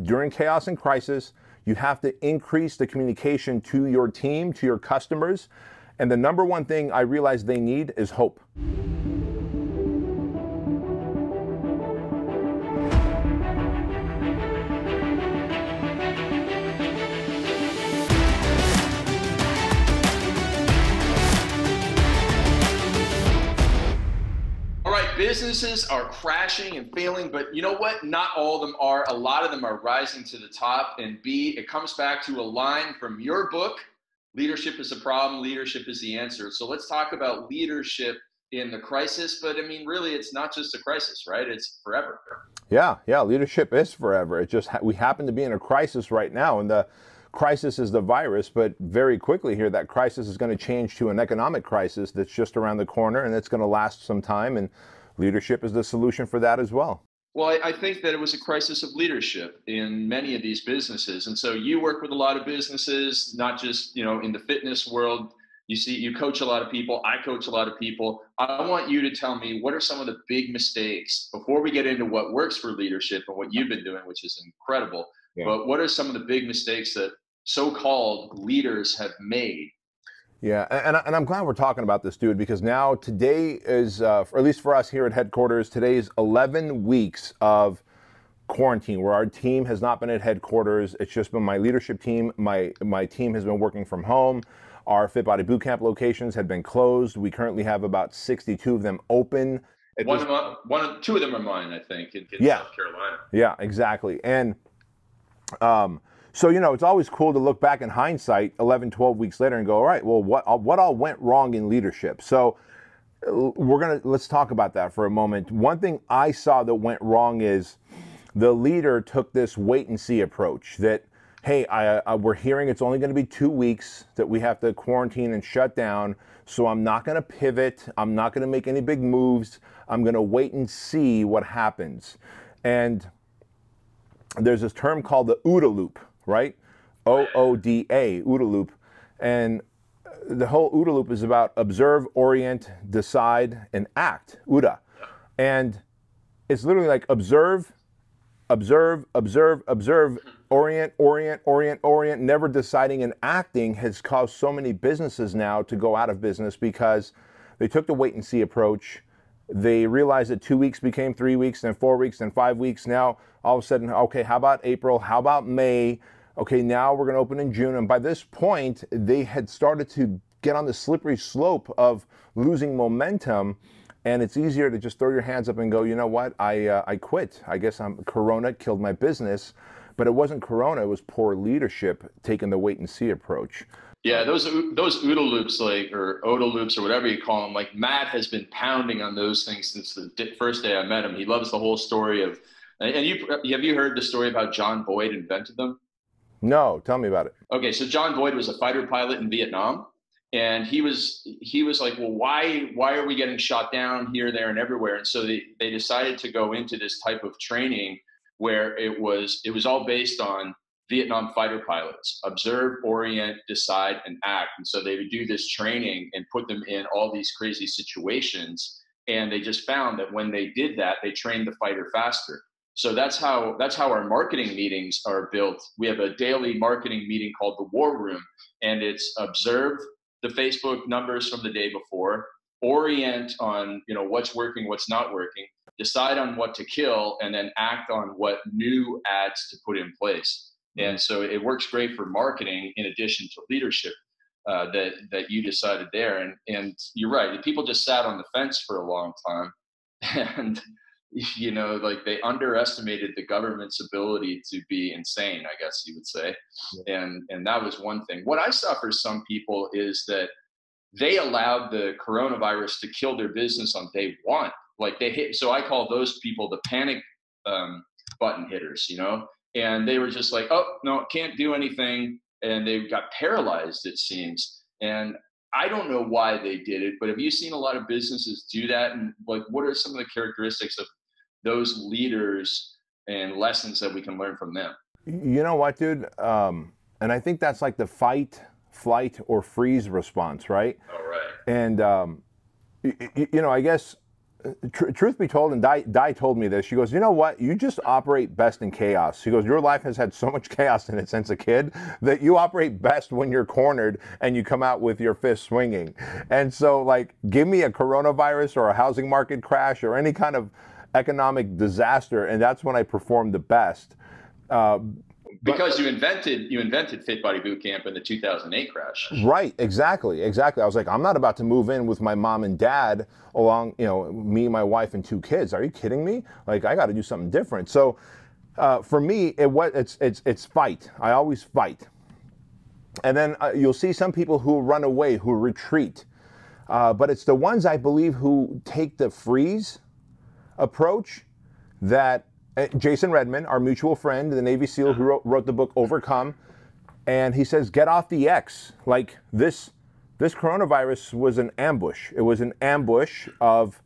during chaos and crisis, you have to increase the communication to your team, to your customers. And the number one thing I realize they need is hope. Businesses are crashing and failing, but you know what? Not all of them are. A lot of them are rising to the top. And B, it comes back to a line from your book, Leadership is a Problem, Leadership is the Answer. So let's talk about leadership in the crisis. But I mean, really, it's not just a crisis, right? It's forever. Yeah, leadership is forever. It just, we happen to be in a crisis right now, and the crisis is the virus, but very quickly here, that crisis is going to change to an economic crisis that's just around the corner, and it's going to last some time, and leadership is the solution for that as well. Well, I think that it was a crisis of leadership in many of these businesses. And so you work with a lot of businesses, not just, in the fitness world. You coach a lot of people. I coach a lot of people. I want you to tell me, what are some of the big mistakes before we get into what works for leadership and what you've been doing, which is incredible. Yeah. But what are some of the big mistakes that so-called leaders have made? Yeah, and I'm glad we're talking about this, dude, because now today is, or at least for us here at headquarters, today is 11 weeks of quarantine where our team has not been at headquarters. It's just been my leadership team. My team has been working from home. Our Fit Body Bootcamp locations had been closed. We currently have about 62 of them open. Two of them are mine, I think, in South Carolina. Yeah, exactly. And so, it's always cool to look back in hindsight 11, 12 weeks later and go, all right, well, what all went wrong in leadership? So let's talk about that for a moment. One thing I saw that went wrong is the leader took this wait and see approach that, hey, we're hearing it's only going to be 2 weeks that we have to quarantine and shut down. So I'm not going to pivot. I'm not going to make any big moves. I'm going to wait and see what happens. And there's this term called the OODA loop, right? OODA, OODA loop. And the whole OODA loop is about observe, orient, decide, and act, OODA. And it's literally like observe, orient, never deciding and acting has caused so many businesses now to go out of business because they took the wait and see approach. They realized that 2 weeks became 3 weeks, then 4 weeks, then 5 weeks. Now, all of a sudden, okay, how about April? How about May? Okay, now we're going to open in June. And by this point, they had started to get on the slippery slope of losing momentum. And it's easier to just throw your hands up and go, you know what? I quit. I guess Corona killed my business. But it wasn't Corona. It was poor leadership taking the wait and see approach. Yeah, those OODA loops, or OODA loops, or whatever you call them, like Matt has been pounding on those things since the first day I met him. He loves the whole story of, and have you heard the story about John Boyd invented them? No, tell me about it. Okay, so John Boyd was a fighter pilot in Vietnam, and he was like, well, why are we getting shot down here, there, and everywhere? And so they decided to go into this type of training where it was all based on Vietnam fighter pilots: observe, orient, decide, and act. And so they would do this training and put them in all these crazy situations. And they just found that when they did that, they trained the fighter faster. So that's how our marketing meetings are built. We have a daily marketing meeting called the War Room, and it's observe the Facebook numbers from the day before, orient on what's working, what's not working, decide on what to kill, and then act on what new ads to put in place. And so it works great for marketing in addition to leadership that you decided there. And you're right, people just sat on the fence for a long time, and like they underestimated the government's ability to be insane, I guess you would say. And that was one thing. What I saw for some people is that they allowed the coronavirus to kill their business on day one. Like so I call those people the panic button hitters, and they were just like, oh, no, can't do anything. And they got paralyzed, it seems. And I don't know why they did it, but have you seen a lot of businesses do that? And like, what are some of the characteristics of those leaders and lessons that we can learn from them? You know what, dude? And I think that's like the fight, flight, or freeze response, right? All right. And, I guess truth be told, and Di told me this, she goes, you know what? You just operate best in chaos. She goes, your life has had so much chaos in it since a kid that you operate best when you're cornered and you come out with your fist swinging. And so, like, give me a coronavirus or a housing market crash or any kind of economic disaster, and that's when I perform the best. Because you invented Fit Body Bootcamp in the 2008 crash. Right, exactly. I was like, I'm not about to move in with my mom and dad along, me, my wife, and 2 kids. Are you kidding me? Like, I got to do something different. So, for me, it's fight. I always fight. And then you'll see some people who run away, who retreat. But it's the ones, I believe, who take the freeze approach that Jason Redman, our mutual friend, the Navy SEAL who wrote the book Overcome, and he says, get off the X. Like, this coronavirus was an ambush. It was an ambush of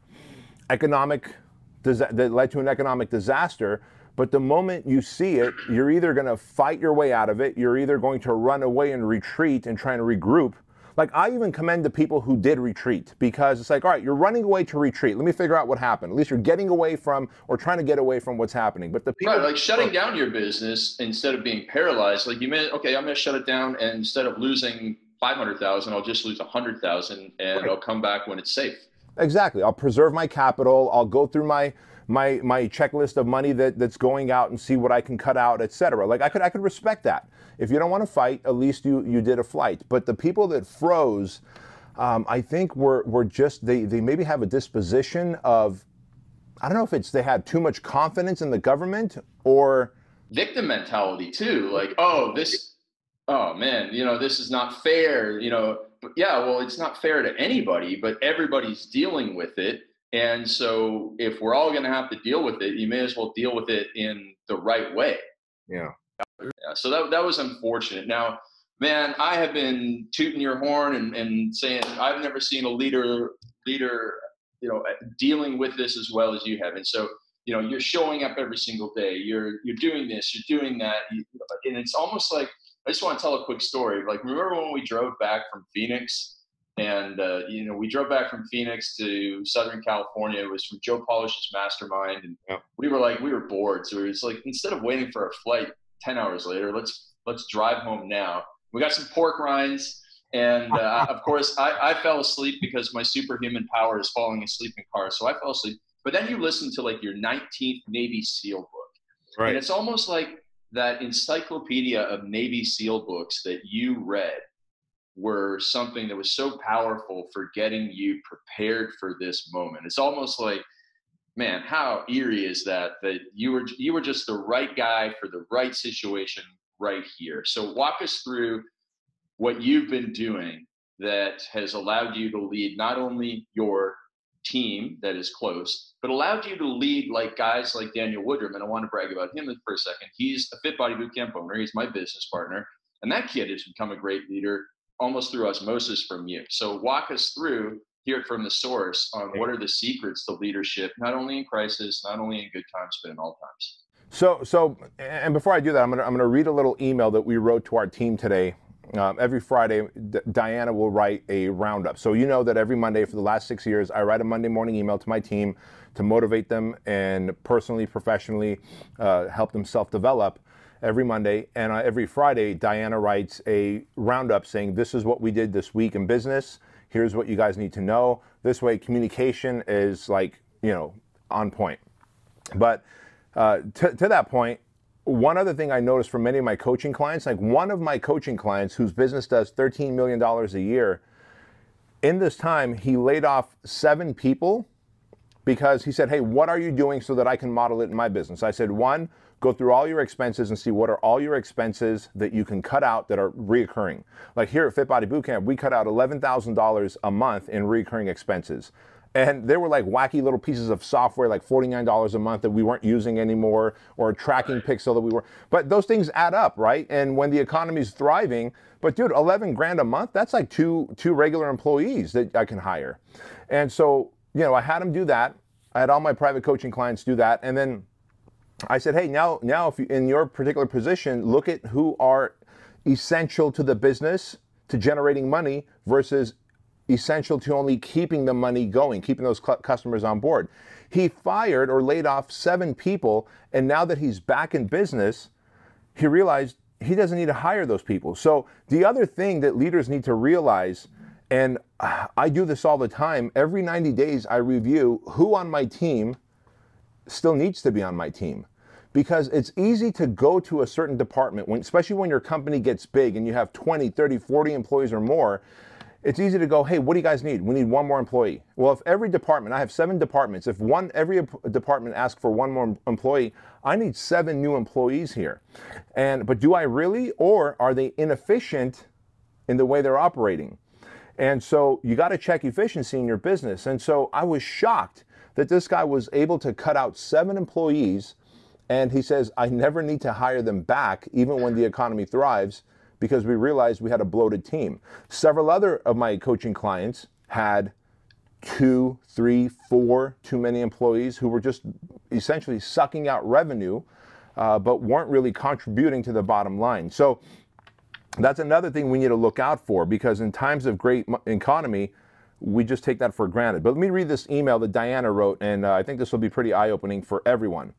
that led to an economic disaster. But the moment you see it, you're either going to fight your way out of it, you're either going to run away and retreat and try to regroup. Like, I even commend the people who did retreat, because it's like, all right, you're running away to retreat. Let me figure out what happened. At least you're getting away from, or trying to get away from what's happening. But the people, right, like shutting down your business instead of being paralyzed. Like, okay, I'm going to shut it down, and instead of losing 500,000, I'll just lose 100,000, and right, I'll come back when it's safe. Exactly. I'll preserve my capital. I'll go through my checklist of money that's going out and see what I can cut out, etc. Like, I could respect that. If you don't want to fight, at least you did a flight. But the people that froze, I think were just, they maybe have a disposition of, I don't know if it's they had too much confidence in the government or victim mentality too. Like, oh man, this is not fair. But yeah, well, it's not fair to anybody, but everybody's dealing with it. And so if we're all going to have to deal with it, you may as well deal with it in the right way. Yeah. So that was unfortunate. Now, man, I have been tooting your horn and saying I've never seen a leader, dealing with this as well as you have. And so, you're showing up every single day. You're doing this, you're doing that, and it's almost like, I just want to tell a quick story. Like, remember when we drove back from Phoenix? And, we drove back from Phoenix to Southern California. It was from Joe Polish's mastermind. And yep, we were bored. So it was like, instead of waiting for a flight 10 hours later, let's drive home now. We got some pork rinds. And of course, I fell asleep because my superhuman power is falling asleep in cars. So I fell asleep. But then you listen to like your 19th Navy SEAL book. right, And it's almost like that encyclopedia of Navy SEAL books that you read were something that was so powerful for getting you prepared for this moment. It's almost like, man, how eerie is that you were just the right guy for the right situation right here. So walk us through what you've been doing that has allowed you to lead not only your team that is close, but allowed you to lead like guys like Daniel Woodrum. And I want to brag about him for a second. He's a Fit Body Bootcamp owner. He's my business partner. And that kid has become a great leader almost through osmosis from you. So walk us through, hear it from the source on what are the secrets to leadership, not only in crisis, not only in good times, but in all times. So, and before I do that, I'm gonna read a little email that we wrote to our team today. Every Friday, Diana will write a roundup. So you know that every Monday for the last 6 years, I write a Monday morning email to my team to motivate them and personally, professionally help them self-develop every Monday. And every Friday, Diana writes a roundup saying, this is what we did this week in business. Here's what you guys need to know. This way, communication is like, on point. But to that point, one other thing I noticed from many of my coaching clients, like one of my coaching clients whose business does $13 million a year, in this time, he laid off 7 people because he said, hey, what are you doing so that I can model it in my business? I said, 1, go through all your expenses and see what are all your expenses that you can cut out that are reoccurring. Like here at Fit Body Bootcamp, we cut out $11,000 a month in recurring expenses. And there were like wacky little pieces of software, like $49 a month that we weren't using anymore, or a tracking pixel that we were, but those things add up, right? And when the economy's thriving, but dude, 11 grand a month, that's like two regular employees that I can hire. And so, I had them do that. I had all my private coaching clients do that. And then I said, hey, now if you, in your particular position, look at who are essential to the business, to generating money versus essential to only keeping the money going, keeping those customers on board. He fired or laid off 7 people, and now that he's back in business, he realized he doesn't need to hire those people. So the other thing that leaders need to realize, and I do this all the time, every 90 days I review who on my team still needs to be on my team. Because it's easy to go to a certain department, especially when your company gets big and you have 20, 30, 40 employees or more, it's easy to go, hey, what do you guys need? We need 1 more employee. Well, if every department, I have 7 departments, if every department asks for 1 more employee, I need 7 new employees here. But do I really, or are they inefficient in the way they're operating? And so you got to check efficiency in your business. And so I was shocked that this guy was able to cut out 7 employees. And he says, I never need to hire them back, even when the economy thrives, because we realized we had a bloated team. Several other of my coaching clients had 2, 3, 4 too many employees who were just essentially sucking out revenue, but weren't really contributing to the bottom line. So that's another thing we need to look out for, because in times of great economy, we just take that for granted. But let me read this email that Diana wrote, and I think this will be pretty eye-opening for everyone.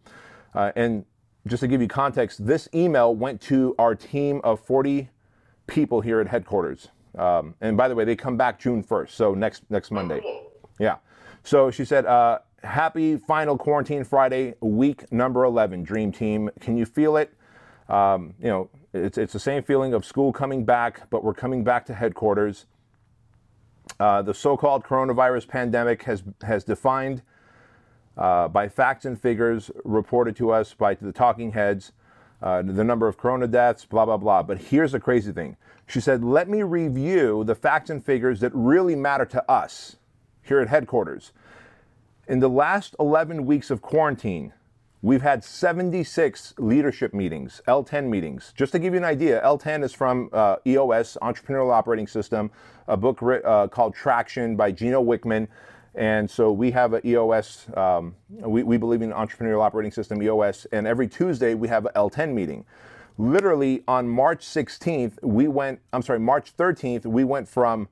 And just to give you context, this email went to our team of 40 people here at headquarters. And by the way, they come back June 1st, so next Monday. Yeah. So she said, happy final quarantine Friday, week number 11, Dream Team. Can you feel it? You know, it's the same feeling of school coming back, but we're coming back to headquarters. The so-called coronavirus pandemic has defined by facts and figures reported to us by the talking heads, the number of corona deaths, blah, blah, blah. But here's the crazy thing. She said, let me review the facts and figures that really matter to us here at headquarters. In the last 11 weeks of quarantine, we've had 76 leadership meetings, L10 meetings. Just to give you an idea, L10 is from EOS, Entrepreneurial Operating System, a book called Traction by Gino Wickman. And so we have an EOS, we believe in Entrepreneurial Operating System, EOS, and every Tuesday we have an L10 meeting. Literally on March 13th, we went from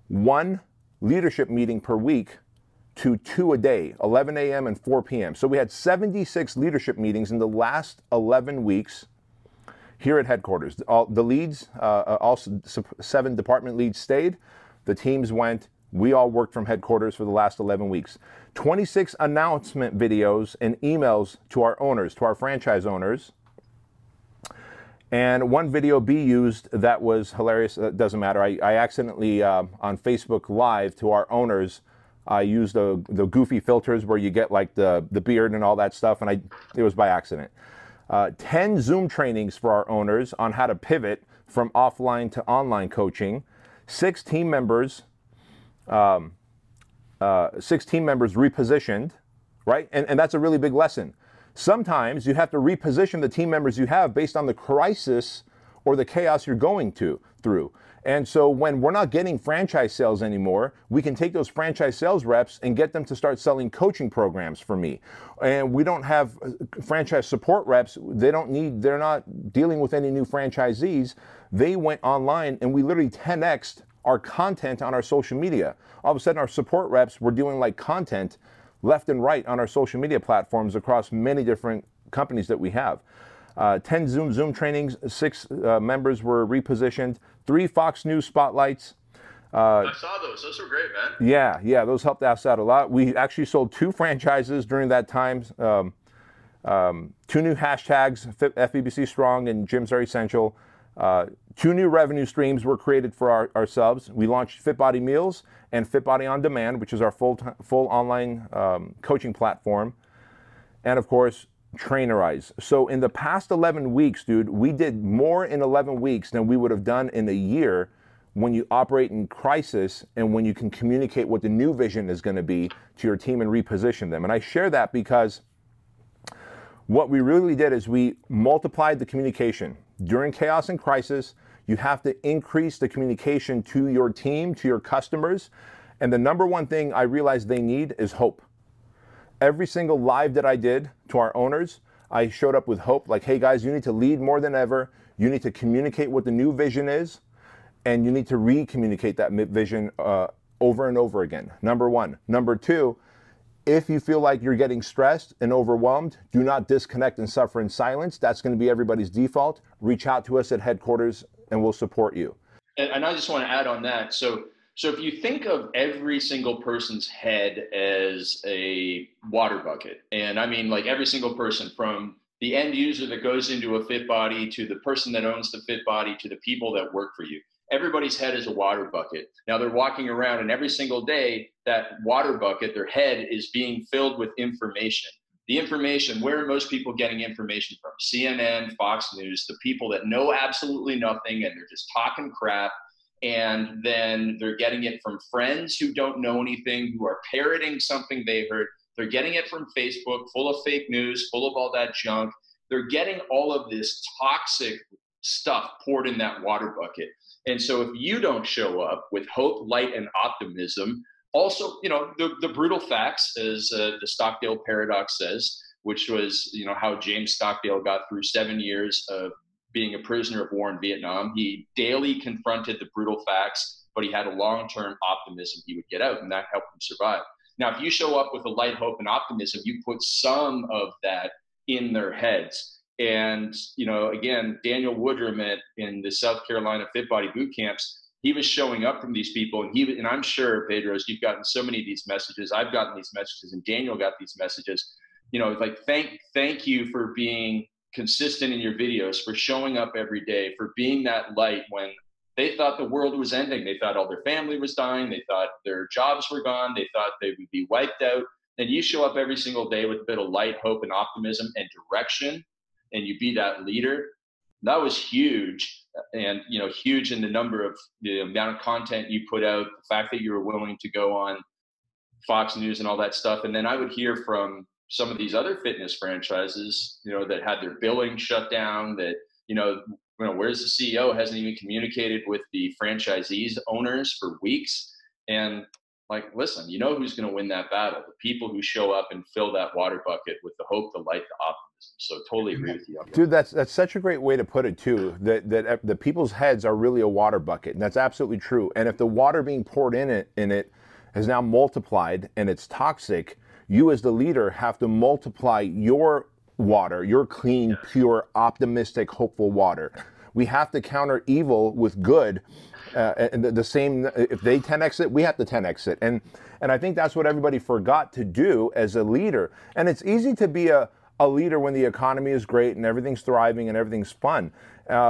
1 leadership meeting per week to 2 a day, 11 a.m. and 4 p.m. So we had 76 leadership meetings in the last 11 weeks here at headquarters. The leads, also 7 department leads stayed, the teams went. We all worked from headquarters for the last 11 weeks. 26 announcement videos and emails to our owners, to our franchise owners. And 1 video B used that was hilarious. It doesn't matter. I accidentally, on Facebook Live to our owners, I used the goofy filters where you get like the beard and all that stuff, and it was by accident. 10 Zoom trainings for our owners on how to pivot from offline to online coaching. 6 team members repositioned, right? And that's a really big lesson. Sometimes you have to reposition the team members you have based on the crisis or the chaos you're going through. And so when we're not getting franchise sales anymore, we can take those franchise sales reps and get them to start selling coaching programs for me. And we don't have franchise support reps. They're not dealing with any new franchisees. They went online, and we literally 10x'd our content on our social media. All of a sudden, our support reps were doing like content left and right on our social media platforms across many different companies that we have. 10 Zoom trainings, 6 members were repositioned, 3 Fox News spotlights. I saw those. Those were great, man. Yeah, those helped us out a lot. We actually sold 2 franchises during that time. 2 new hashtags, FEBC Strong and Gyms Are Essential. 2 new revenue streams were created for ourselves. We launched Fit Body Meals and Fit Body On Demand, which is our full online coaching platform. And of course, Trainerize. So in the past 11 weeks, dude, we did more in 11 weeks than we would have done in a year when you operate in crisis and when you can communicate what the new vision is going to be to your team and reposition them. And I share that because what we really did is we multiplied the communication. During chaos and crisis, you have to increase the communication to your team, to your customers. And the number one thing I realized they need is hope. Every single live that I did to our owners, I showed up with hope, like, hey guys, you need to lead more than ever. You need to communicate what the new vision is, and you need to re-communicate that vision over and over again. Number one. Number two, if you feel like you're getting stressed and overwhelmed, do not disconnect and suffer in silence. That's going to be everybody's default. Reach out to us at headquarters and we'll support you. And I just want to add on that. So if you think of every single person's head as a water bucket, and I mean like every single person, from the end user that goes into a fit body to the person that owns the fit body to the people that work for you, everybody's head is a water bucket. Now they're walking around and every single day that water bucket, their head is being filled with information. The information, where are most people getting information from? CNN, Fox News, the people that know absolutely nothing and they're just talking crap. And then they're getting it from friends who don't know anything, who are parroting something they heard. They're getting it from Facebook, full of fake news, full of all that junk. They're getting all of this toxic stuff poured in that water bucket. And so if you don't show up with hope, light, and optimism, also, you know, the brutal facts, as the Stockdale paradox says, which was, you know, how James Stockdale got through 7 years of being a prisoner of war in Vietnam. He daily confronted the brutal facts, but he had a long-term optimism he would get out, and that helped him survive. Now, if you show up with a light, hope, and optimism, you put some of that in their heads. And, you know, again, Daniel Woodrum in the South Carolina Fit Body boot camps, he was showing up from these people, and I'm sure, Bedros, you've gotten so many of these messages. I've gotten these messages, and Daniel got these messages. You know, like thank you for being consistent in your videos, for showing up every day, for being that light when they thought the world was ending. They thought all their family was dying. They thought their jobs were gone. They thought they would be wiped out. And you show up every single day with a bit of light, hope, and optimism and direction, and you be that leader. That was huge. And, you know, huge in the amount of content you put out, the fact that you were willing to go on Fox News and all that stuff. And then I would hear from some of these other fitness franchises, you know, that had their billing shut down, that, you know, where's the CEO, hasn't even communicated with the franchisees owners for weeks. And like, listen, you know who's going to win that battle? The people who show up and fill that water bucket with the hope, the light, the optimism. So totally agree with you. Dude, that's such a great way to put it too, that the people's heads are really a water bucket. And that's absolutely true. And if the water being poured in it has now multiplied and it's toxic, you as the leader have to multiply your water, your clean, pure, optimistic, hopeful water. We have to counter evil with good. And the same, if they 10x it, we have to 10x it. And I think that's what everybody forgot to do as a leader. And it's easy to be a leader when the economy is great and everything's thriving and everything's fun.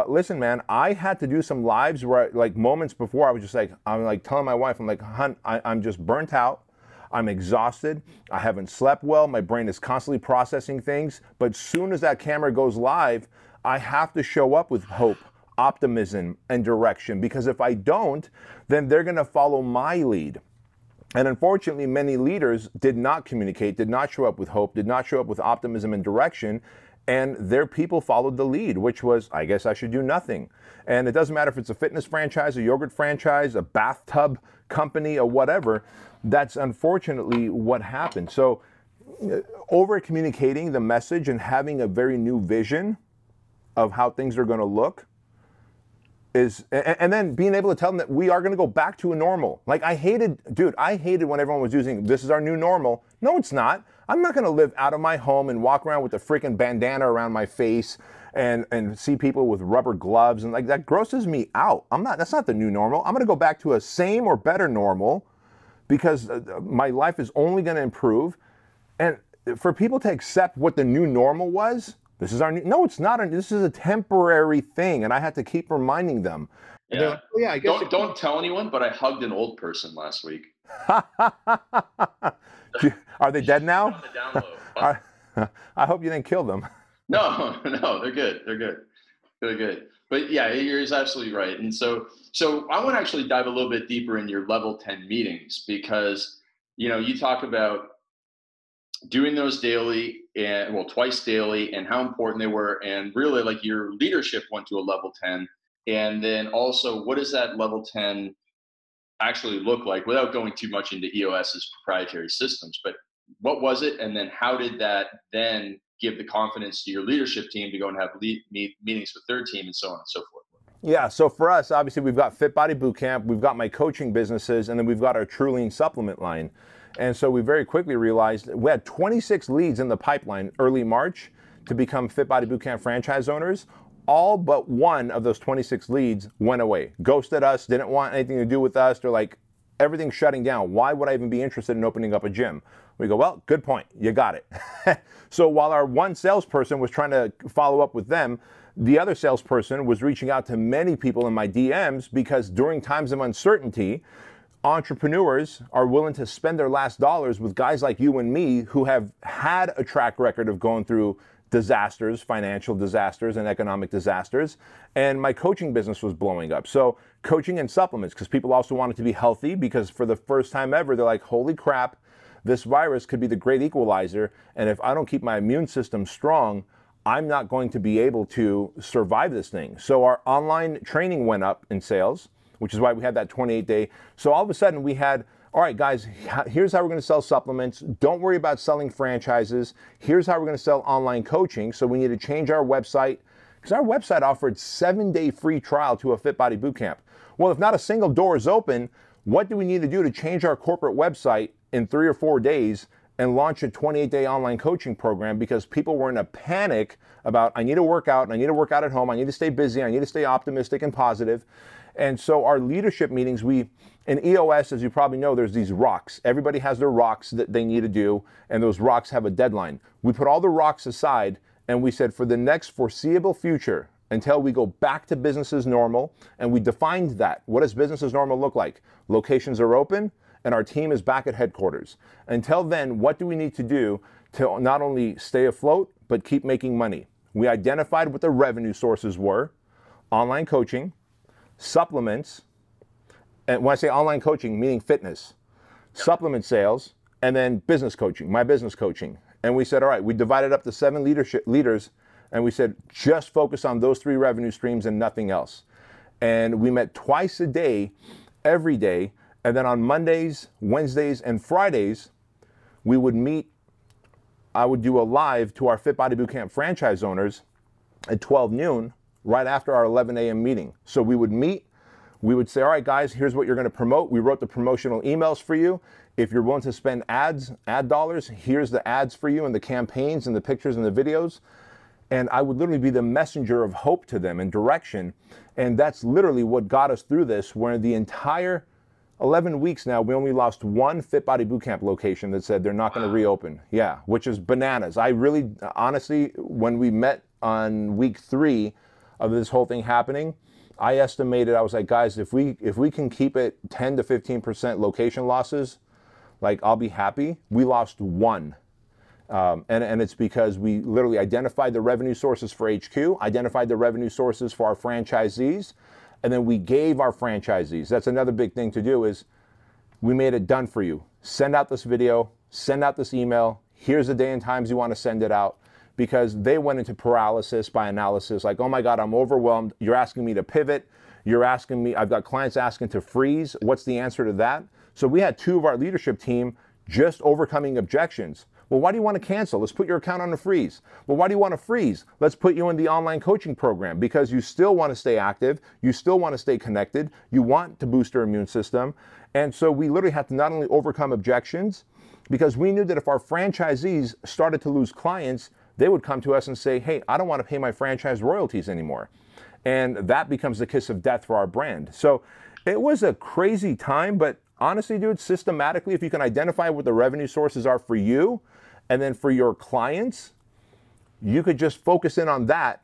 Listen, man, I had to do some lives where, like, moments before, I was just like, I'm like telling my wife, I'm like, hun, I'm just burnt out. I'm exhausted. I haven't slept well. My brain is constantly processing things. But soon as that camera goes live, I have to show up with hope, optimism, and direction. Because if I don't, then they're going to follow my lead. And unfortunately, many leaders did not communicate, did not show up with hope, did not show up with optimism and direction. And their people followed the lead, which was, I guess I should do nothing. And it doesn't matter if it's a fitness franchise, a yogurt franchise, a bathtub company, or whatever. That's unfortunately what happened. So over communicating the message and having a very new vision of how things are going to look is, and then being able to tell them that we are going to go back to a normal. Like, I hated when everyone was using, this is our new normal. No, it's not. I'm not going to live out of my home and walk around with a freaking bandana around my face and see people with rubber gloves, and like, that grosses me out. That's not the new normal. I'm going to go back to a same or better normal, because my life is only going to improve. And for people to accept what the new normal was, this is our new, no, it's not. This is a temporary thing. And I had to keep reminding them. Yeah. Like, oh, yeah, I guess. Don't tell anyone, but I hugged an old person last week. Are they dead now? On the down low. I hope you didn't kill them. No, they're good. They're good. But yeah, you're absolutely right. And so I want to actually dive a little bit deeper in your level 10 meetings, because, you know, you talk about doing those daily, and twice daily, and how important they were, and really, like, your leadership went to a level 10. And then also, what does that level 10 actually look like, without going too much into EOS's proprietary systems? But what was it? And then how did that then give the confidence to your leadership team to go and have meetings with their team, and so on and so forth? Yeah, so for us, obviously, we've got Fit Body Bootcamp, we've got my coaching businesses, and then we've got our True Lean supplement line. And so we very quickly realized we had 26 leads in the pipeline early March to become Fit Body Bootcamp franchise owners. All but one of those 26 leads went away, ghosted us, didn't want anything to do with us. They're like, everything's shutting down. Why would I even be interested in opening up a gym? We go, well, good point. You got it. So while our one salesperson was trying to follow up with them, the other salesperson was reaching out to many people in my DMs because during times of uncertainty, entrepreneurs are willing to spend their last dollars with guys like you and me who have had a track record of going through disasters, financial disasters and economic disasters. And my coaching business was blowing up. So coaching and supplements, because people also wanted to be healthy, because for the first time ever, they're like, holy crap, this virus could be the great equalizer. And if I don't keep my immune system strong, I'm not going to be able to survive this thing. So our online training went up in sales, which is why we had that 28-day. So all of a sudden we had, all right, guys, here's how we're going to sell supplements. Don't worry about selling franchises. Here's how we're going to sell online coaching. So we need to change our website, because our website offered 7-day free trial to a Fit Body Bootcamp. Well, if not a single door is open, what do we need to do to change our corporate website in 3 or 4 days and launch a 28-day online coaching program? Because people were in a panic about, I need to work out, and I need to work out at home, I need to stay busy, I need to stay optimistic and positive. And so our leadership meetings, in EOS, as you probably know, there's these rocks. Everybody has their rocks that they need to do, and those rocks have a deadline. We put all the rocks aside, and we said for the next foreseeable future, until we go back to business as normal, and we defined that. What does business as normal look like? Locations are open, and our team is back at headquarters. Until then, what do we need to do to not only stay afloat, but keep making money? We identified what the revenue sources were: online coaching, supplements, and when I say online coaching, meaning fitness, supplement sales, and then business coaching, my business coaching. And we said, all right, we divided up the 7 leaders, and we said, just focus on those 3 revenue streams and nothing else. And we met twice a day, every day. And then on Mondays, Wednesdays, and Fridays, we would meet. I would do a live to our Fit Body Bootcamp franchise owners at 12 noon, right after our 11 a.m. meeting. So we would meet. We would say, all right, guys, here's what you're going to promote. We wrote the promotional emails for you. If you're willing to spend ad dollars, here's the ads for you and the campaigns and the pictures and the videos. And I would literally be the messenger of hope to them and direction. And that's literally what got us through this, where the entire 11 weeks now, we only lost 1 Fit Body Bootcamp location that said they're not going to reopen. Yeah, which is bananas. I really, honestly, when we met on week 3 of this whole thing happening, I estimated, I was like, guys, if we can keep it 10 to 15% location losses, like, I'll be happy. We lost 1. And it's because we literally identified the revenue sources for HQ, identified the revenue sources for our franchisees, and then we gave our franchisees. That's another big thing to do, is we made it done for you. Send out this video, send out this email. Here's the day and times you want to send it out. Because they went into paralysis by analysis, like, oh my God, I'm overwhelmed. You're asking me to pivot. You're asking me, I've got clients asking to freeze. What's the answer to that? So we had 2 of our leadership team just overcoming objections. Well, why do you want to cancel? Let's put your account on a freeze. Well, why do you want to freeze? Let's put you in the online coaching program, because you still want to stay active. You still want to stay connected. You want to boost your immune system. And so we literally had to not only overcome objections, because we knew that if our franchisees started to lose clients, they would come to us and say, hey, I don't want to pay my franchise royalties anymore. And that becomes the kiss of death for our brand. So it was a crazy time, but honestly, dude, systematically, if you can identify what the revenue sources are for you, and then for your clients, you could just focus in on that,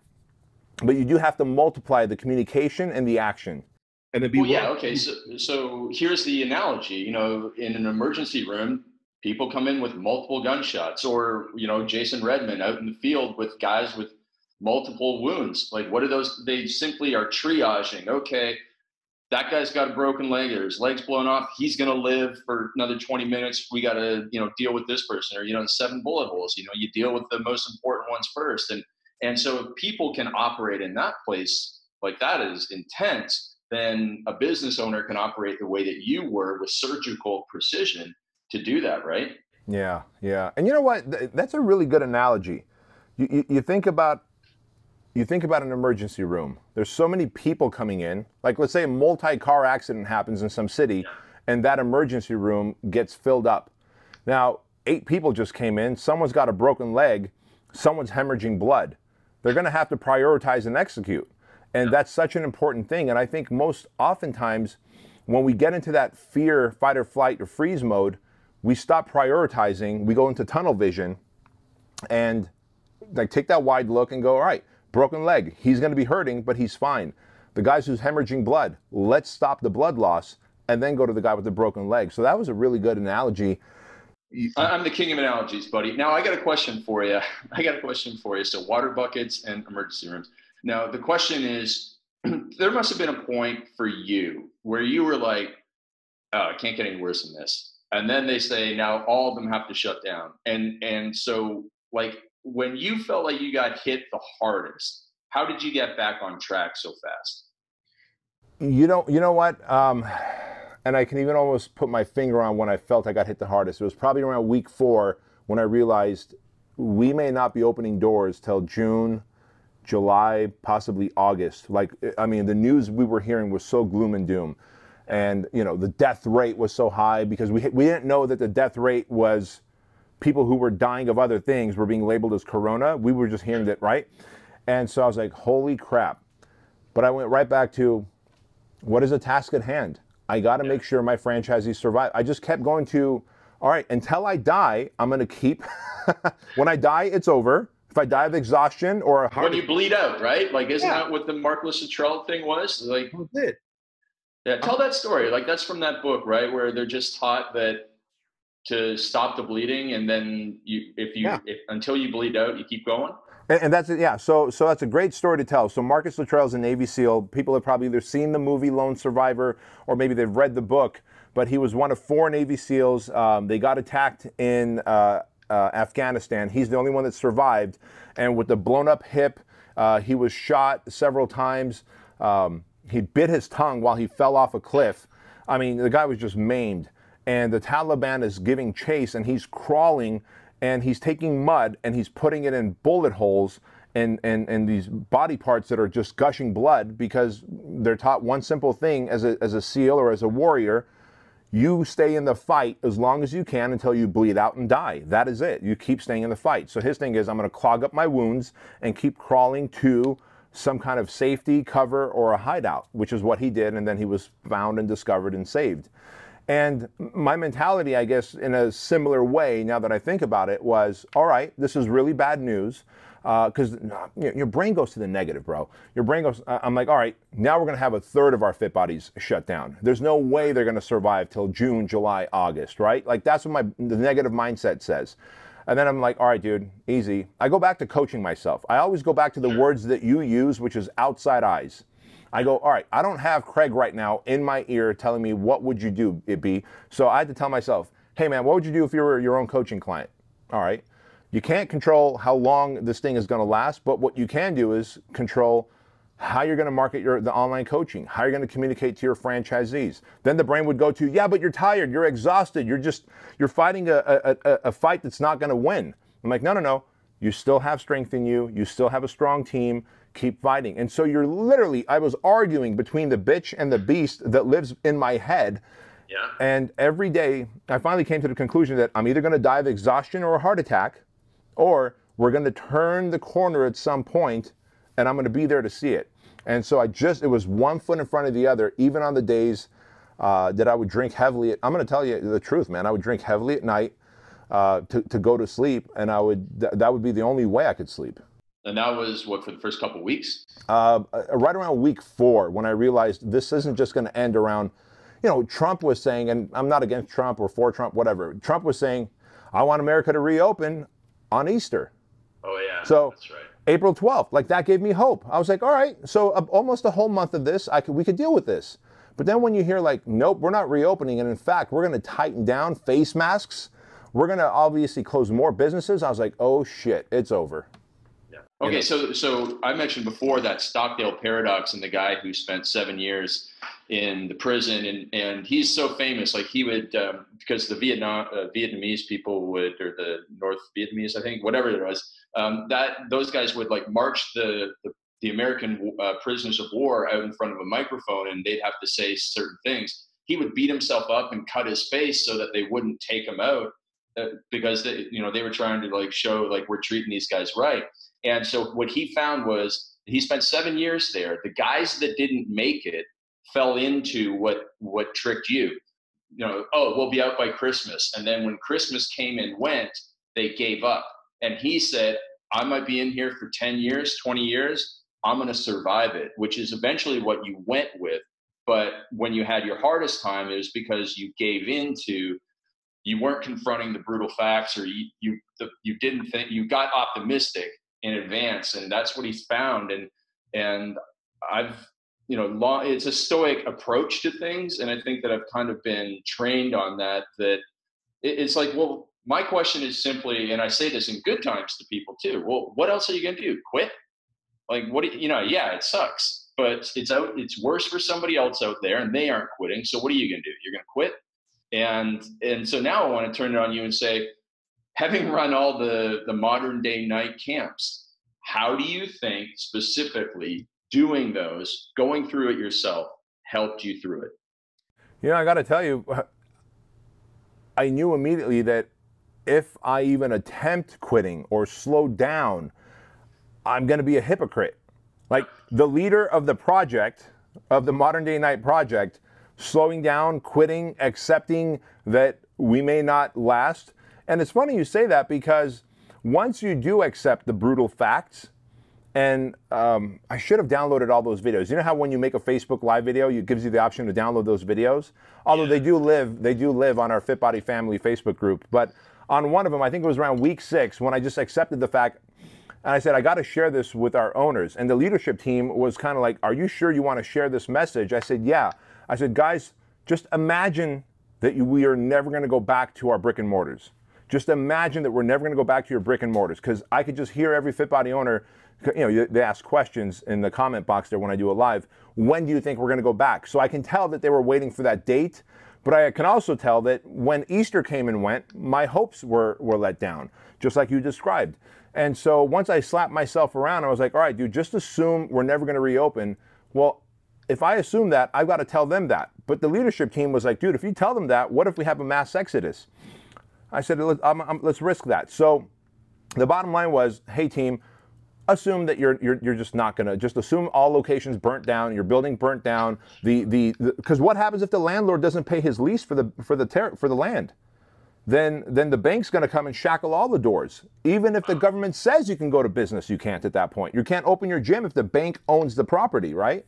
but you do have to multiply the communication and the action. And then be well, yeah, okay. So here's the analogy. In an emergency room, people come in with multiple gunshots, or Jason Redman out in the field with guys with multiple wounds. Like, what are those? They simply are triaging. Okay, that guy's got a broken leg, or his leg's blown off. He's going to live for another 20 minutes. We got to, deal with this person, or, 7 bullet holes. You deal with the most important ones first. And so if people can operate in that place, like, that is intense, then a business owner can operate the way that you were, with surgical precision, to do that, right? Yeah, yeah. And you know what? That's a really good analogy. You think about you think about an emergency room. There's so many people coming in. Like, let's say a multi-car accident happens in some city, and that emergency room gets filled up. Now, 8 people just came in. Someone's got a broken leg. Someone's hemorrhaging blood. They're going to have to prioritize and execute. And that's such an important thing. And I think most oftentimes when we get into that fear, fight or flight or freeze mode, we stop prioritizing. We go into tunnel vision and like take that wide look and go, all right, broken leg. He's going to be hurting, but he's fine. The guys who's hemorrhaging blood, let's stop the blood loss and then go to the guy with the broken leg. So that was a really good analogy. I'm the king of analogies, buddy. Now I got a question for you. So water buckets and emergency rooms. Now the question is, there must have been a point for you where you were like, oh, it can't get any worse than this. And then they say, now all of them have to shut down. And so like when you felt like you got hit the hardest, how did you get back on track so fast? You know what? And I can even almost put my finger on when I felt I got hit the hardest. It was probably around week 4 when I realized we may not be opening doors till June, July, possibly August. Like, I mean, the news we were hearing was so gloom and doom. And, you know, the death rate was so high because we didn't know that the death rate was people who were dying of other things were being labeled as corona. We were just hearing that, right? And so I was like, holy crap. But I went right back to, what is the task at hand? I got to make sure my franchisees survive. I just kept going to, all right, until I die, I'm going to keep, when I die, it's over. If I die of exhaustion or a heart when you bleed out, right? Like, isn't that what the Mark Luttrell thing was? Like, yeah, tell that story. Like, that's from that book, right? Where they're just taught that to stop the bleeding, and then if until you bleed out, you keep going. And that's it, yeah. So that's a great story to tell. So Marcus Luttrell is a Navy SEAL. People have probably either seen the movie Lone Survivor or maybe they've read the book. But he was one of 4 Navy SEALs. They got attacked in Afghanistan. He's the only one that survived. And with the blown up hip, he was shot several times. He bit his tongue while he fell off a cliff. I mean, the guy was just maimed. And the Taliban is giving chase, and he's crawling. And he's taking mud and he's putting it in bullet holes and these body parts that are just gushing blood because they're taught one simple thing as a SEAL or as a warrior. You stay in the fight as long as you can until you bleed out and die. That is it. You keep staying in the fight. So his thing is, I'm going to clog up my wounds and keep crawling to some kind of safety, cover, or a hideout, which is what he did. And then he was found and discovered and saved. And my mentality, I guess, in a similar way, now that I think about it, was, all right, this is really bad news, because your brain goes to the negative, bro. Your brain goes, I'm like, all right, now we're going to have a third of our fit bodies shut down. There's no way they're going to survive till June, July, August, right? Like, that's what the negative mindset says. And then I'm like, all right, dude, easy. I go back to coaching myself. I always go back to the words that you use, which is outside eyes. I go, all right, I don't have Craig right now in my ear telling me what would you do, it be. So I had to tell myself, hey man, what would you do if you were your own coaching client? All right. You can't control how long this thing is going to last, but what you can do is control how you're going to market the online coaching, how you're going to communicate to your franchisees. Then the brain would go to, yeah, but you're tired, you're exhausted, you're fighting a fight that's not going to win. I'm like, no. You still have strength in you. You still have a strong team. Keep fighting. And so you're literally, I was arguing between the bitch and the beast that lives in my head. Yeah. And every day I finally came to the conclusion that I'm either going to die of exhaustion or a heart attack, or we're going to turn the corner at some point and I'm going to be there to see it. And so it was one foot in front of the other, even on the days that I would drink heavily. I'm going to tell you the truth, man. I would drink heavily at night to go to sleep, and that would be the only way I could sleep. And that was what, for the first couple of weeks? Right around week 4, when I realized this isn't just going to end around, Trump was saying, and I'm not against Trump or for Trump, whatever. Trump was saying, I want America to reopen on Easter. Oh yeah, so that's right. April 12th, like that gave me hope. I was like, all right, so almost a whole month of this, we could deal with this. But then when you hear like, nope, we're not reopening, and in fact, we're going to tighten down face masks. We're going to obviously close more businesses. I was like, oh shit, it's over. Okay, so I mentioned before that Stockdale paradox and the guy who spent 7 years in the prison, and he's so famous. Like he would, because the Vietnamese people would, or the North Vietnamese, I think, whatever it was, that those guys would like march the the American prisoners of war out in front of a microphone, and they'd have to say certain things. He would beat himself up and cut his face so that they wouldn't take him out, because they, they were trying to like show like we're treating these guys right. And so what he found was he spent 7 years there. The guys that didn't make it fell into what tricked you. Oh, we'll be out by Christmas. And then when Christmas came and went, they gave up. And he said, I might be in here for 10 years, 20 years. I'm going to survive it, which is eventually what you went with. But when you had your hardest time, it was because you gave into, you weren't confronting the brutal facts, or you didn't think, you got optimistic in advance. And that's what he's found. And I've, it's a stoic approach to things. And I think that I've kind of been trained on that it's like, well, my question is simply, and I say this in good times to people too, well, what else are you going to do? Quit? Like, what, yeah, it sucks, but it's worse for somebody else out there and they aren't quitting. So what are you going to do? You're going to quit? And so now I want to turn it on you and say, having run all the modern day night camps, how do you think specifically doing those, going through it yourself, helped you through it? I got to tell you, I knew immediately that if I even attempt quitting or slow down, I'm going to be a hypocrite. Like the leader of the project, of the Modern Day Night Project, slowing down, quitting, accepting that we may not last. And it's funny you say that, because once you do accept the brutal facts, and I should have downloaded all those videos. You know how when you make a Facebook Live video, it gives you the option to download those videos? Although they do live on our Fit Body Family Facebook group. But on one of them, I think it was around week 6, when I just accepted the fact, and I said, I got to share this with our owners. And the leadership team was kind of like, are you sure you want to share this message? I said, yeah. I said, guys, just imagine that we are never going to go back to our brick and mortars. Just imagine that we're never going to go back to your brick and mortars. Because I could just hear every Fit Body owner, they ask questions in the comment box there when I do it live. When do you think we're going to go back? So I can tell that they were waiting for that date. But I can also tell that when Easter came and went, my hopes were let down, just like you described. And so once I slapped myself around, I was like, all right, dude, just assume we're never going to reopen. Well, if I assume that, I've got to tell them that. But the leadership team was like, dude, if you tell them that, what if we have a mass exodus? I said, let's risk that. So the bottom line was, hey, team, assume that you're just not going to, just assume all locations burnt down, your building burnt down. Because what happens if the landlord doesn't pay his lease for the land? Then the bank's going to come and shackle all the doors. Even if the government says you can go to business, you can't at that point. You can't open your gym if the bank owns the property, right?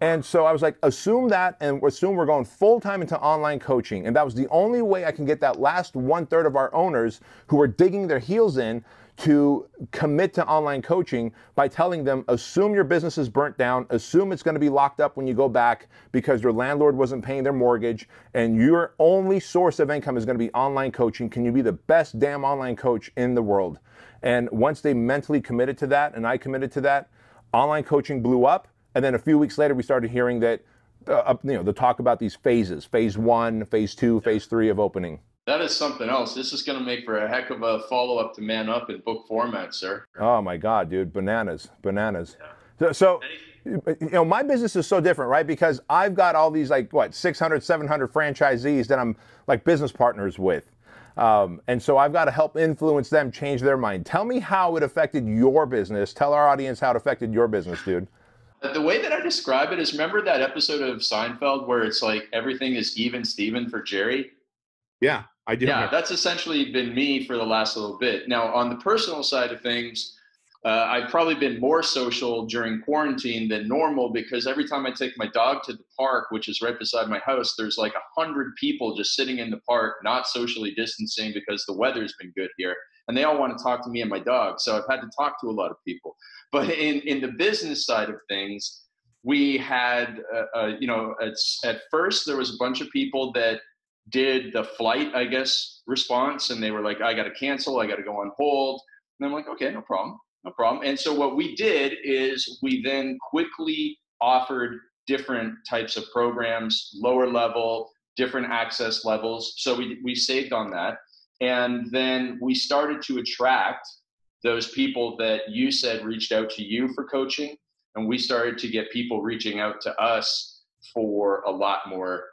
And so I was like, assume that, and assume we're going full-time into online coaching. And that was the only way I can get that last 1/3 of our owners who were digging their heels in to commit to online coaching, by telling them, assume your business is burnt down, assume it's going to be locked up when you go back because your landlord wasn't paying their mortgage, and your only source of income is going to be online coaching. Can you be the best damn online coach in the world? And once they mentally committed to that, and I committed to that, online coaching blew up. And then a few weeks later, we started hearing that, the talk about these phases, phase 1, phase 2, phase 3 of opening. That is something else. This is going to make for a heck of a follow-up to Man Up in book format, sir. Oh my God, dude, bananas. Yeah. So my business is so different, right? Because I've got all these 600, 700 franchisees that I'm like business partners with. And so I've got to help influence them change their mind. Tell me how it affected your business. Tell our audience how it affected your business, dude. The way that I describe it is, remember that episode of Seinfeld where it's like everything is even Steven for Jerry? Yeah, I do. Yeah, that's essentially been me for the last little bit. Now, on the personal side of things, I've probably been more social during quarantine than normal, because every time I take my dog to the park, which is right beside my house, there's like 100 people just sitting in the park, not socially distancing because the weather's been good here. And they all want to talk to me and my dog. So I've had to talk to a lot of people. But in the business side of things, we had, at first there was a bunch of people that did the flight, I guess, response. And they were like, I got to cancel, I got to go on hold. And I'm like, okay, no problem. And so what we did is we then quickly offered different types of programs, lower level, different access levels. So we saved on that. And then we started to attract those people that you said reached out to you for coaching. And we started to get people reaching out to us for a lot more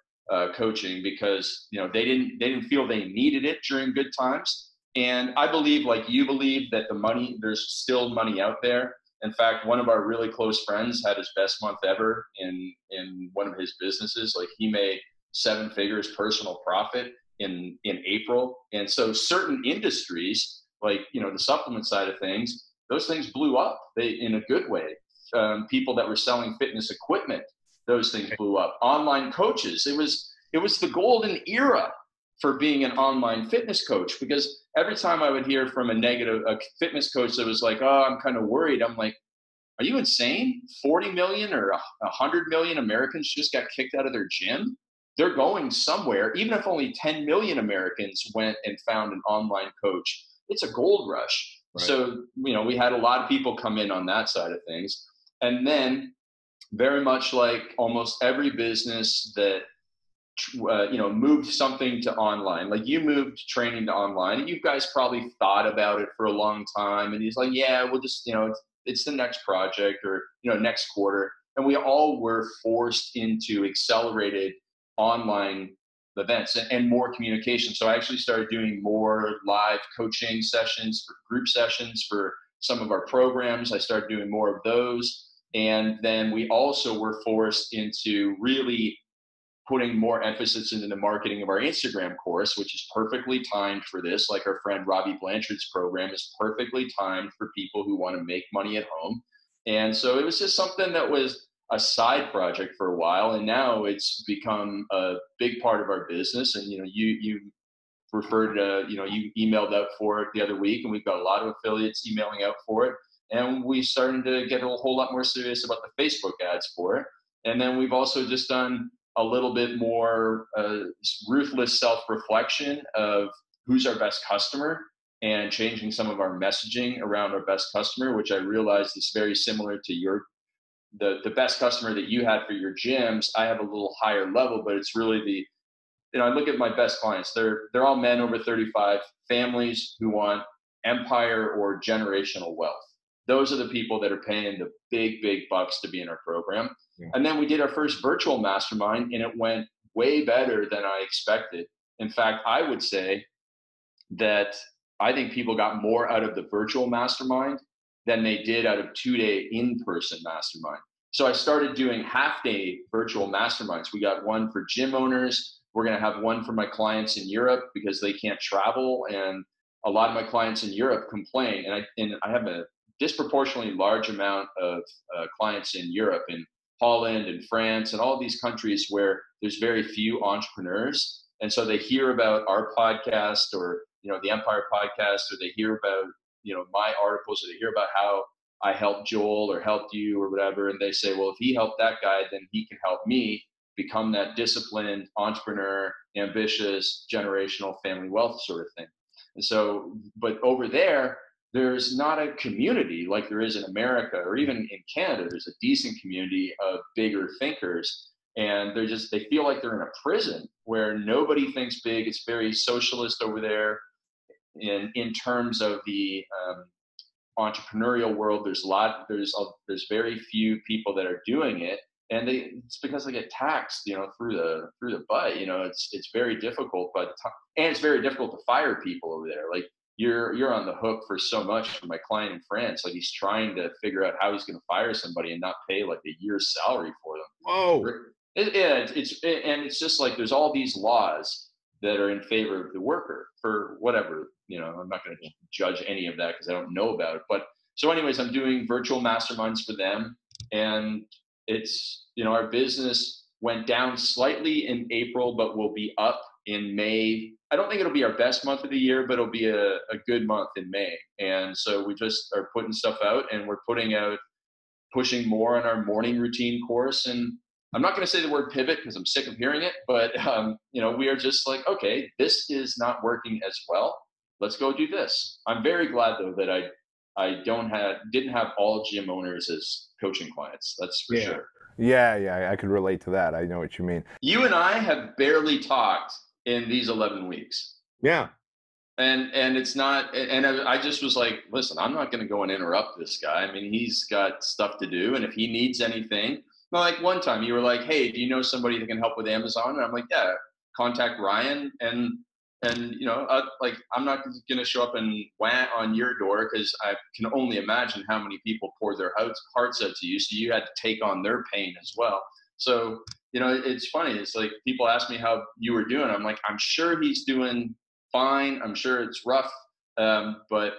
coaching, because they didn't feel they needed it during good times. And I believe, like you believe, that there's still money out there. In fact, one of our really close friends had his best month ever in one of his businesses. Like, he made 7 figures personal profit in April. And so certain industries, like the supplement side of things, those things blew up in a good way. People that were selling fitness equipment, those things blew up. Online coaches, it was the golden era for being an online fitness coach, because every time I would hear from a fitness coach that was like, oh, I'm kind of worried, I'm like, are you insane? 40 million or 100 million Americans just got kicked out of their gym. They're going somewhere. Even if only 10 million Americans went and found an online coach, it's a gold rush. Right. So, we had a lot of people come in on that side of things. And then, very much like almost every business that moved something to online, like you moved training to online, and you guys probably thought about it for a long time, and he's like, yeah, we'll just, it's the next project, or next quarter. And we all were forced into accelerated online events and more communication. So I actually started doing more live coaching sessions, group sessions for some of our programs. I started doing more of those. And then we also were forced into really putting more emphasis into the marketing of our Instagram course, which is perfectly timed for this. Like, our friend Robbie Blanchard's program is perfectly timed for people who want to make money at home. And so it was just something that was a side project for a while, and now it's become a big part of our business. And you referred to, you emailed out for it the other week, and we've got a lot of affiliates emailing out for it. And we started to get a whole lot more serious about the Facebook ads for it. And then we've also just done a little bit more ruthless self-reflection of who's our best customer, and changing some of our messaging around our best customer, which I realized is very similar to the best customer that you had for your gyms. I have a little higher level, but it's really I look at my best clients. They're all men over 35, families who want empire or generational wealth. Those are the people that are paying the big, big bucks to be in our program. Yeah. And then we did our first virtual mastermind, and it went way better than I expected. In fact, I would say that I think people got more out of the virtual mastermind than they did out of 2-day in-person mastermind. So I started doing half-day virtual masterminds. We got one for gym owners. We're going to have one for my clients in Europe because they can't travel. And a lot of my clients in Europe complain. And I have a disproportionately large amount of clients in Europe, in Holland and France and all these countries where there's very few entrepreneurs. And so they hear about our podcast, or the Empire podcast, or they hear about my articles, or they hear about how I helped Joel or helped you or whatever, and they say, well, if he helped that guy, then he can help me become that disciplined entrepreneur, ambitious, generational family wealth sort of thing. And so, but over there's not a community like there is in America, or even in Canada. There's a decent community of bigger thinkers, and they feel like they're in a prison where nobody thinks big. It's very socialist over there in terms of the entrepreneurial world. There's very few people that are doing it, and it's because they get taxed, through the butt. It's very difficult, and it's very difficult to fire people over there. Like, you're on the hook for so much. For my client in France, like, he's trying to figure out how he's going to fire somebody and not pay like a year's salary for them. Whoa. It's just like there's all these laws that are in favor of the worker for whatever. I'm not going to judge any of that because I don't know about it. But so anyways, I'm doing virtual masterminds for them, and it's, our business went down slightly in April, but will be up in May. I don't think it'll be our best month of the year, but it'll be a good month in May. And so we just are putting stuff out, and we're pushing more on our morning routine course. And I'm not going to say the word pivot because I'm sick of hearing it, but we are just like, okay, this is not working as well. Let's go do this. I'm very glad though that I didn't have all gym owners as coaching clients. That's for sure. Yeah, I could relate to that. I know what you mean. You and I have barely talked in these 11 weeks. Yeah. And it's not, and I just was like, listen, I'm not going to go and interrupt this guy. I mean, he's got stuff to do, and if he needs anything, well, like one time you were like, hey, do you know somebody that can help with Amazon? And I'm like, yeah, contact Ryan. And like, I'm not going to show up and wham on your door, because I can only imagine how many people poured their hearts out to you, so you had to take on their pain as well. So it's funny, it's like people ask me how you were doing. I'm like, I'm sure he's doing fine. I'm sure it's rough, but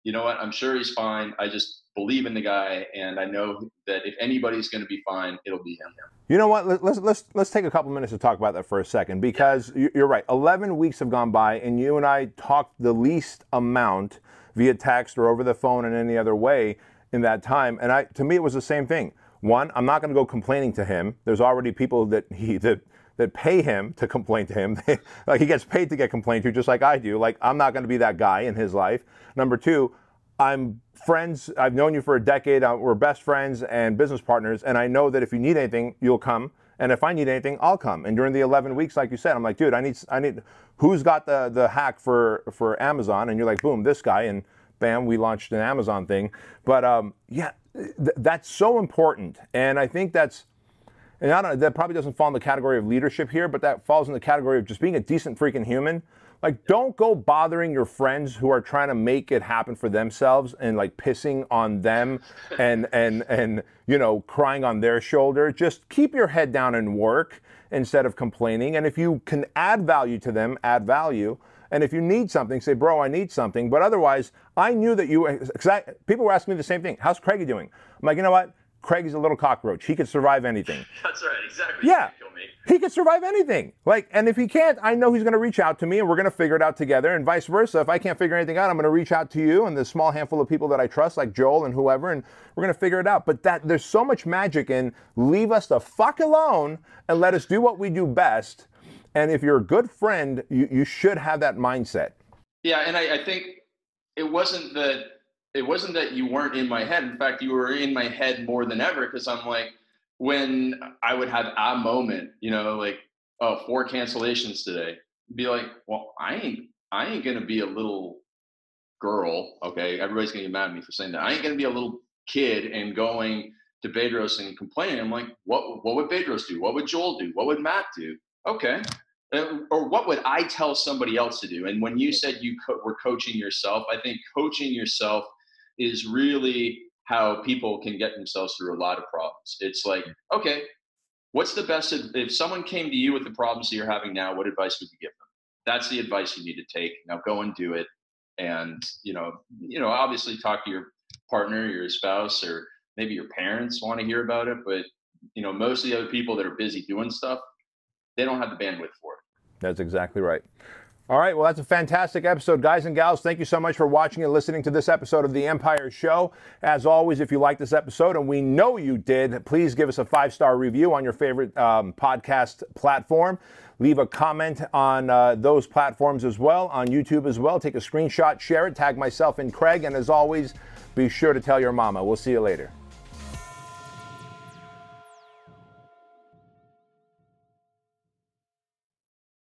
you know what? I'm sure he's fine. I just believe in the guy, and I know that if anybody's going to be fine, it'll be him. You know what? Let's take a couple minutes to talk about that for a second, because you're right. 11 weeks have gone by, and you and I talked the least amount via text or over the phone in any other way in that time. And to me, it was the same thing. One, I'm not going to go complaining to him. There's already people that pay him to complain to him. Like, he gets paid to get complained to, just like I do. Like, I'm not going to be that guy in his life. Number two, I'm friends. I've known you for a decade. We're best friends and business partners. And I know that if you need anything, you'll come. And if I need anything, I'll come. And during the 11 weeks, like you said, I'm like, dude, I need, who's got the hack for Amazon? And you're like, boom, this guy. And bam, we launched an Amazon thing. But yeah, that's so important. And I think that probably doesn't fall in the category of leadership here, but that falls in the category of just being a decent freaking human. Like, don't go bothering your friends who are trying to make it happen for themselves and like pissing on them and crying on their shoulder. Just keep your head down and work instead of complaining. And if you can add value to them, add value. And if you need something, say, bro, I need something. But otherwise, I knew that people were asking me the same thing. How's Craig doing? I'm like, you know what? Craig is a little cockroach. He could survive anything. That's right, exactly. Yeah, he could survive anything. Like, and if he can't, I know he's going to reach out to me, and we're going to figure it out together, and vice versa. If I can't figure anything out, I'm going to reach out to you and the small handful of people that I trust, like Joel and whoever, and we're going to figure it out. But there's so much magic in leave us the fuck alone and let us do what we do best. And if you're a good friend, you should have that mindset. Yeah, and I think it wasn't that you weren't in my head. In fact, you were in my head more than ever, because I'm like, when I would have a moment, like, oh, 4 cancellations today, be like, well, I ain't gonna be a little girl, okay? Everybody's gonna get mad at me for saying that. I ain't gonna be a little kid and going to Bedros and complaining. I'm like, what would Bedros do? What would Joel do? What would Matt do? Okay. Or what would I tell somebody else to do? And when you said you were coaching yourself, I think coaching yourself is really how people can get themselves through a lot of problems. It's like, okay, what's the best, if someone came to you with the problems that you're having now, what advice would you give them? That's the advice you need to take. Now go and do it. And, obviously talk to your partner, your spouse, or maybe your parents want to hear about it. But, most of the other people that are busy doing stuff, they don't have the bandwidth for it. That's exactly right. All right, well, that's a fantastic episode. Guys and gals, thank you so much for watching and listening to this episode of The Empire Show. As always, if you like this episode, and we know you did, please give us a 5-star review on your favorite podcast platform. Leave a comment on those platforms as well, on YouTube as well. Take a screenshot, share it, tag myself and Craig. And as always, be sure to tell your mama. We'll see you later.